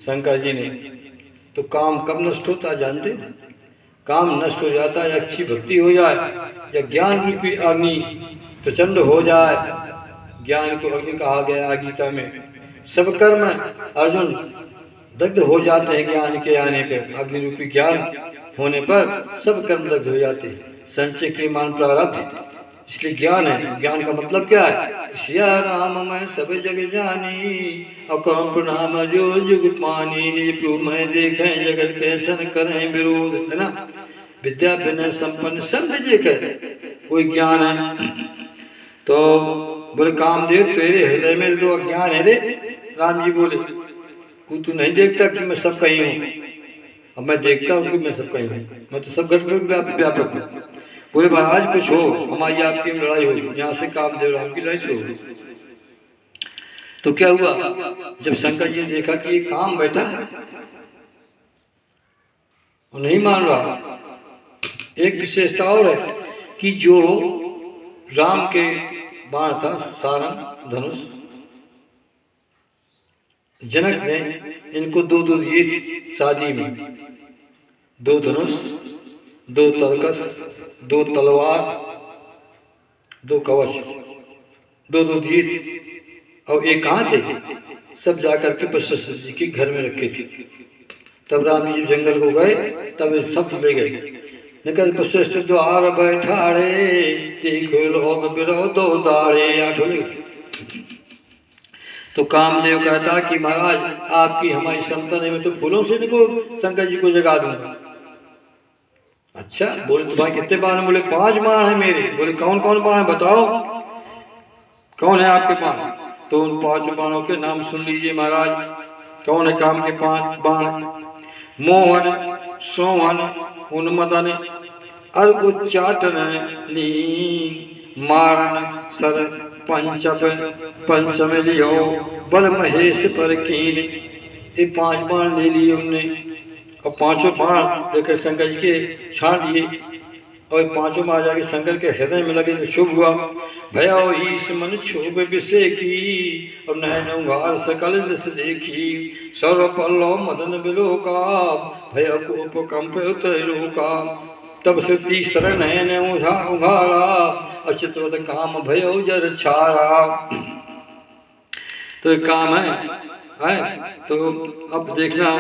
शंकर जी ने। तो काम कब नष्ट होता जानते? काम नष्ट हो जाता है अच्छी भक्ति हो जाए, या ज्ञान रूपी अग्नि प्रचंड हो जाए। ज्ञान को अग्नि कहा गया गीता में। सब कर्म अर्जुन दग्ध हो जाते हैं ज्ञान के आने पर। अग्नि रूपी ज्ञान होने पर सब कर्म दग्ध हो जाते हैं। संचय क्रियमान प्रारब्ध, इसलिए ज्ञान है। ज्ञान का मतलब क्या है? सिया राम मैं सब जग जानी और कौन प्रणाम जो जुग मानी। निज प्रभु मैं देखें जगत के सन करें विरोध, है ना। विद्या विनय संपन्न सब देखे, कोई ज्ञान है। तो बोले कामदेव तेरे हृदय में तो अज्ञान है रे। राम जी बोले तू नहीं देखता कि मैं सब कहीं हूँ? अब मैं देखता हूँ कि मैं सब कहीं हूँ, मैं तो सब घर में व्यापक हूँ। बोले महाराज कुछ हो, हमारी आपकी लड़ाई होगी। यहाँ से कामदेव राम की लड़ाई शुरू हो। तो क्या हुआ, जब शंकर जी ने देखा कि ये काम बैठा है वो नहीं मान रहा। एक विशेषता और है कि जो राम के बाण था सारंग धनुष, जनक ने इनको दो दो दिए थे शादी में। दो धनुष, दो तरकस, दो तलवार, दो कवच, दो दो दिए थे। और एक कहाँ थे? सब जाकर के वशिष्ठ जी के घर में रखे थे। तब राम जी जंगल को गए, तब सब ले गए। निकल वशिष्ठ द्वार बैठाड़े, देखो लोग विरोधो दाड़े। आठों ले गए। तो कामदेव कहता कि महाराज आपकी हमारी संतान है, मैं तो फूलों से इनको शंकर जी को जगा दूंगा। अच्छा, बोले तुम्हारे कितने बाण हैं? बोले 5 बाण है मेरे। बोले कौन कौन बाण है बताओ, कौन है आपके बाण? तो उन 5 बाणों के नाम सुन लीजिए महाराज। कौन है काम के 5 बाण? मोहन, सोहन, उन्मदन, अर उच्चाटन, ली मारन, सर पंचप, पंचम लियो, बल महेश पर कीन। ये 5 बाण ले लिए उनने, और 5 बाण लेकर शंकर जी के छाड़ दिए, और 5 बाण जाके शंकर के हृदय में लगे तो शुभ हुआ। भया ईश मन क्षोभ विषय की, और नैन उघार सकल दिश देखी, सर्व पल्लव मदन बिलोका, भय कोप कंप त्रैलोका। तब से तीसर नैन उघारा, अचितवत काम भयो जर छारा। तो एक काम है तो अब देखना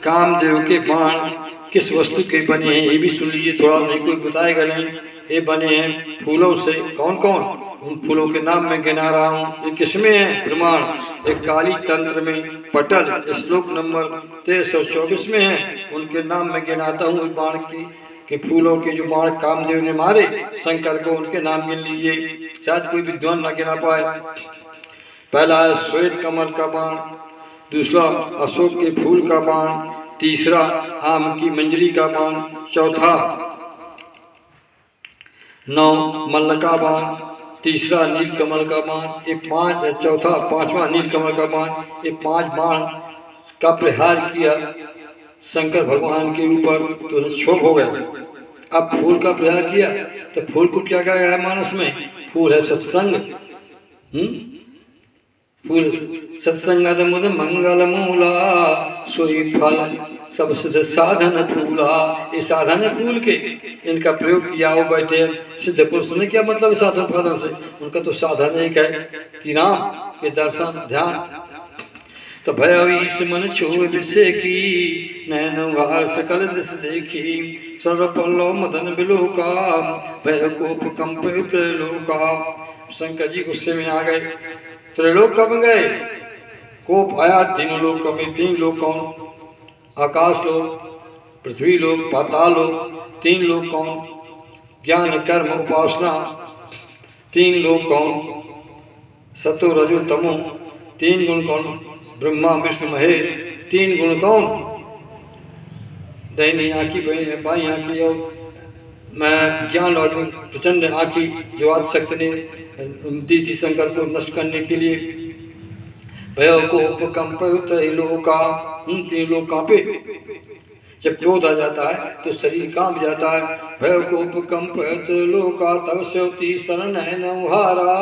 कामदेव के बाण किस वस्तु के बने हैं ये भी सुन लीजिए थोड़ा, नहीं कोई बताएगा नहीं। ये बने हैं फूलों से। कौन कौन? उन फूलों के नाम मैं गिना रहा हूँ। ये किसमें है प्रमाण? एक काली तंत्र में पटल श्लोक नंबर 1324 में है, उनके नाम मैं गिनाता हूँ। बाण के फूलों के जो बाण कामदेव ने मारे शंकर को, उनके नाम गिन लीजिए, शायद कोई विद्वान न गिना पाए। पहला है श्वेत कमल का बाण, दूसरा अशोक के फूल का बाण, तीसरा आम की मंजरी का बाण, चौथा 9 मल्ल का बाण, तीसरा नील कमल का बाण, ये 5वां नील कमल का बाण। ये 5 बाण का प्रहार किया शंकर भगवान के ऊपर तो क्षोभ हो गया। अब फूल का प्रहार किया तो फूल को क्या कहा है मानस में? फूल है सत्संग। फूल सत्संग मुद मंगल मूला, सोई फल सब सिद्ध साधन फूला। ये साधन है फूल के, इनका प्रयोग किया हो बैठे सिद्ध पुरुष ने। क्या मतलब साधन फाधन से? उनका तो साधन एक है कि राम के दर्शन ध्यान। तो भयवीश मन क्षोभ विषय की, नैन उघार सकल दिश देखी, सर्व पल्लव मदन बिलोका, भय कोप कंप त्रैलोका। शंकर जी गुस्से में आ गए। त्रैलोक कब गए? कोप आया तीनों लोक में। 3 लोक कौन? आकाश लोक, पृथ्वी लोक, पाताल लोक। 3 लोक कौन? ज्ञान कर्म उपासना। 3 लोक कौन? सतो रजो तमो। 3 गुण कौन? ब्रह्मा विष्णु महेश। 3 गुण कौन? दैनी आँखी, बाई आँखी और मैं ज्ञान और प्रचंड आँखी जो आदि शक्ति ने दी थी शंकर को नष्ट करने के लिए। भय को कंप त्रैलोका, 3 लोग कांपे। जब क्रोध आ जाता है तो शरीर कांप जाता है। भय को कंप त्रैलोका, तब से शरण नैन उघारा,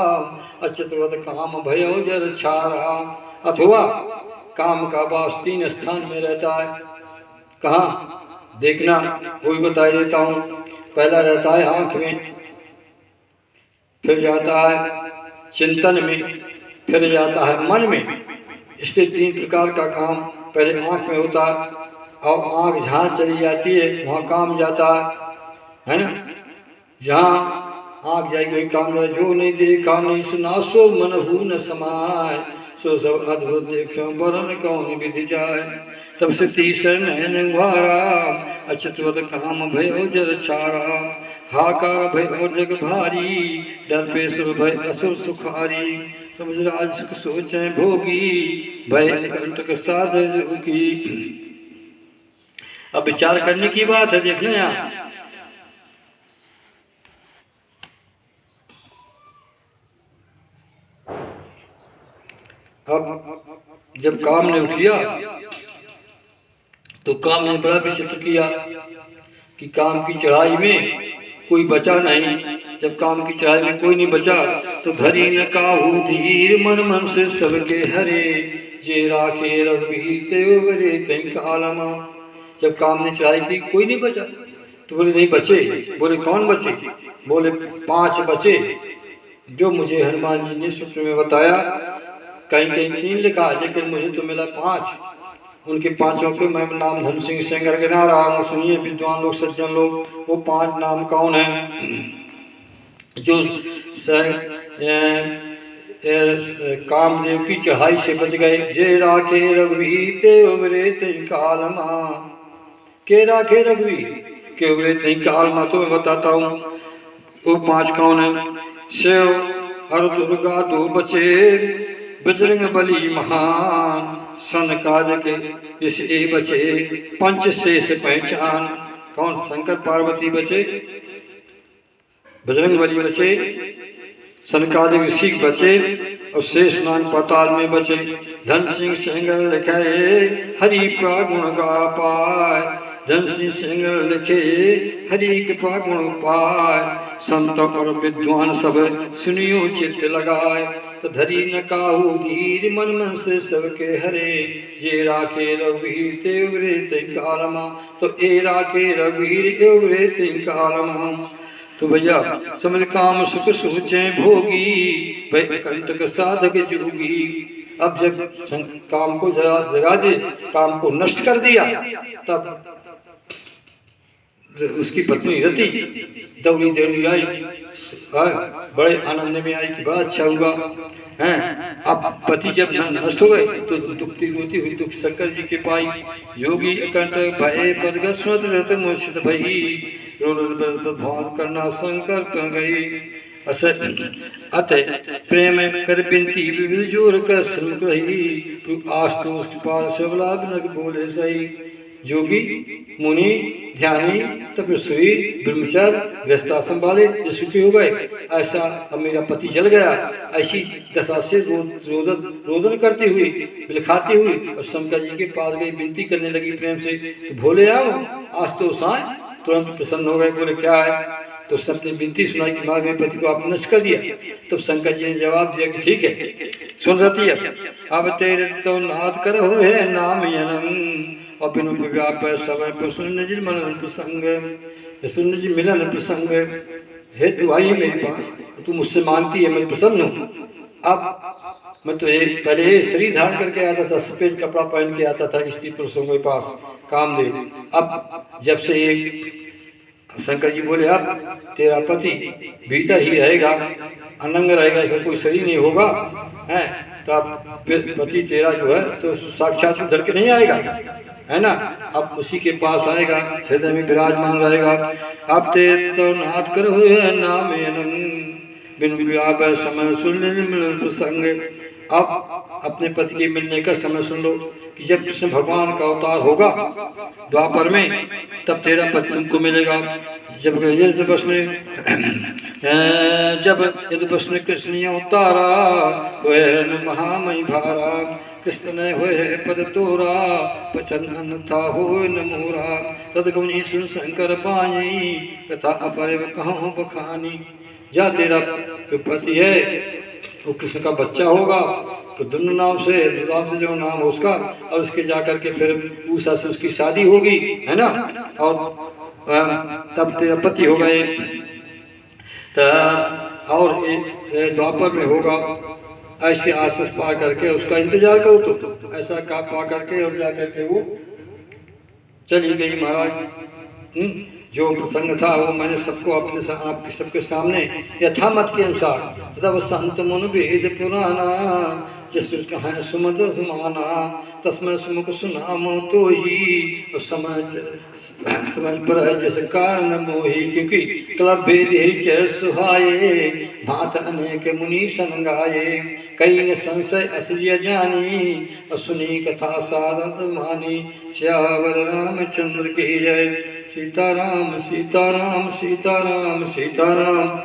अचितवत काम भयो जर छारा। अथवा काम का वास 3 स्थान में रहता है। कहाँ? देखना, वो भी बता देता हूँ। पहला रहता है आँख में, फिर जाता है चिंतन में, फिर जाता है मन में। इसके 3 प्रकार का काम पहले आँख में होता है, और आँख जहाँ चली जाती है वहाँ काम जाता है ना? जहाँ आँख जाएगी वही काम जाए। जो नहीं देखा नहीं सुना, सो मन हु न समाय, सो सब अद्भुत देखो बरन कौन विधि जाए। तब से तीसर नैन उघारा, अचितवत काम भयो जर छारा। हाकार भय और जग भारी, डर पे सुर भय असुर सुखारी। समझ राज सुख सोचे भोगी, भय कंटक साध की। अब विचार करने की बात है, देखना यहाँ। अब जब काम ने किया तो काम ने बड़ा विचित्र किया कि काम की चढ़ाई में कोई बचा नहीं। जब काम की चढ़ाई में कोई नहीं बचा तो धरी न काहू धीर, मन मन से सबके हरे, जे राखे रघुवीर ते उबरे तैं कालमा। जब काम ने चढ़ाई थी कोई नहीं बचा, तो बोले नहीं बचे। बोले कौन बचे? बोले 5 बचे, जो मुझे हनुमान जी ने सूत्र में बताया। कहीं कहीं 3 लिखा, लेकिन मुझे तो मिला 5। उनके 5 पे मैं नाम धन सिंह सेंगर गिना रहा हूँ। सुनिए विद्वान लोग, सज्जन लोग, वो 5 नाम कौन है? जो कामदेव की चढ़ाई से बच गए। जे राखे रघुवीर ते उबरे तई काल मां, के राखे रघुवीर के उबरे तई काल मां। तो मैं बताता हूँ वो 5 कौन है। शिव हर दुर्गा दो बचे, बजरंग बली महान, सनकादिक इसे बचे, पंच शेष पहचान। कौन? शंकर पार्वती बचे, बजरंग बली बचे, सनकादिक ऋषि बचे और शेष नाग पाताल में बचे। धन सिंह सेंगर लिखे हरि का गुण गा पाए, धन सिंह सेंगर लिखे हरि कृपा गुण पाए। संत और विद्वान सब सुनियो चित्त लगाए, तो धरी न काहू धीर मन मन से सबके हरे। ये राखे रघुवीर ते उबरे तई काल मां, तो ए राखे रघुवीर उबरे तई काल मां। तो भैया समझ काम सुख सोचे भोगी, भाई कंटक साधक जोगी। अब जब काम को जगा दे, काम को नष्ट कर दिया, तब उसकी पत्नी रति दौड़ी दौड़ी आई, बड़े आनंद में आई कि बड़ा अच्छा हुआ हैं। अब पति जब नष्ट हो गए तो दुखती रोती हुई दुख शंकर जी के पाई। योगी कंटक भय पद सुनत रहते मूर्छित भई, भाव करना संकल्प गई। अतः प्रेम कर बिनती विविध जोर कर श्रमिक रही, आस्तोष पाल सबला बिनक बोले सही। योगी मुनि ध्यानी तपस्वी ब्रह्मचारी गृहस्थाश्रम वाले जो सुखी हो गए, ऐसा अब मेरा पति जल गया, ऐसी दशा से रोदन करती हुई बिलखाती हुई और शंकर जी के पास गई, विनती करने लगी प्रेम से। तो भोले आओ आज तो साए, तुरंत प्रसन्न हो गए। बोले क्या है? तो सबने विनती सुनाई कि माँ मेरे पति को आपने नष्ट कर दिया। तो शंकर जी ने जवाब दिया कि ठीक है, सुन रही है, अब तेरे तो नाथ कर हो है नाम यनंग, और बिनु व्याप समय पर सुन जी मिलन प्रसंग, सुन जी मिलन प्रसंग है। तू आई मेरे पास, तू मुझसे मांगती है, मैं प्रसन्न हूँ। अब मैं तो पहले शरीर धारण करके आता था, सफेद कपड़ा पहन के आता था स्त्री पुरुषों के पास कामदेव। अब जब से ये शंकर जी बोले अब तेरा पति भीतर ही रहेगा, अनंग रहेगा, इसका कोई शरीर नहीं होगा है, तो अब पति तेरा जो है तो साक्षात उधर के नहीं आएगा, है ना। अब उसी के पास आएगा, हृदय में विराजमान रहेगा। अब तेरे तो नाथ कर हुए नाम बिन व्याप समय सुन मिलन प्रसंग। अब अपने पति के मिलने का समय सुन लो कि जब कृष्ण भगवान का अवतार होगा द्वापर में, तब तेरा पति तुमको मिलेगा। जब यदि कृष्ण अवतारा वह महामय भारा, कृष्ण ने हुए पद तोरा पचन था हो न मोरा। तदगुणी सुन शंकर पाई कथा अपर कहाँ बखानी। जा तेरा पति है वो कृष्ण का बच्चा होगा, तो दुन्न नाम से जो नाम है उसका, और उसके जाकर के फिर उषा से उसकी शादी होगी, है ना। और तब तेरा पति होगा और द्वापर में होगा। ऐसे आशीष पा करके उसका इंतजार करो, तो ऐसा का पा करके और जा करके वो चली गई महाराज। जो प्रसंग था वो मैंने सबको अपने आपके सबके सामने यथामत के अनुसार, तब संत मन वेद पुराना जिस कहा सुमद सुमाना, तस्मय सुमुख सुनाम तो ही समझ पर जैसे कारण मोही। क्योंकि क्लब भेद चर सुहाये भात अनेक मुनि संगाये, कई न संशय असजिय जानी और सुनी कथा सारद मानी। श्यावर रामचंद्र की जय। सीताराम सीताराम सीताराम सीताराम।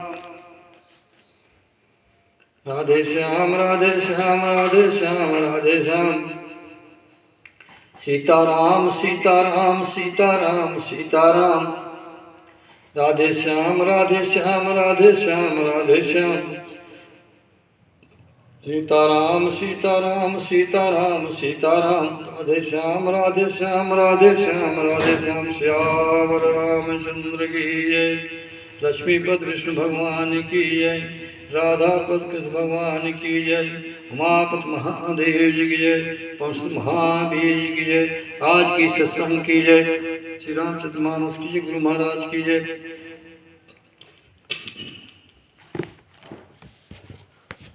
राधे श्याम राधे श्याम राधे श्याम राधे श्याम। सीताराम सीताराम सीताराम सीताराम। राधे श्याम राधे श्याम राधे श्याम राधे श्याम। सीताराम सीताराम सीताराम सीताराम। राधे श्याम राधे श्याम राधे श्याम राधे श्याम। श्यावर रामचंद्र की जय। लक्ष्मीपद विष्णु भगवान की जय। राधापद कृष्ण भगवान की जय। उमापति महादेव जी की जय। पंच महावीर जी की जय। आज की सत्संग की जय। श्री रामचंद्र मानस की जय। गुरु महाराज की जय।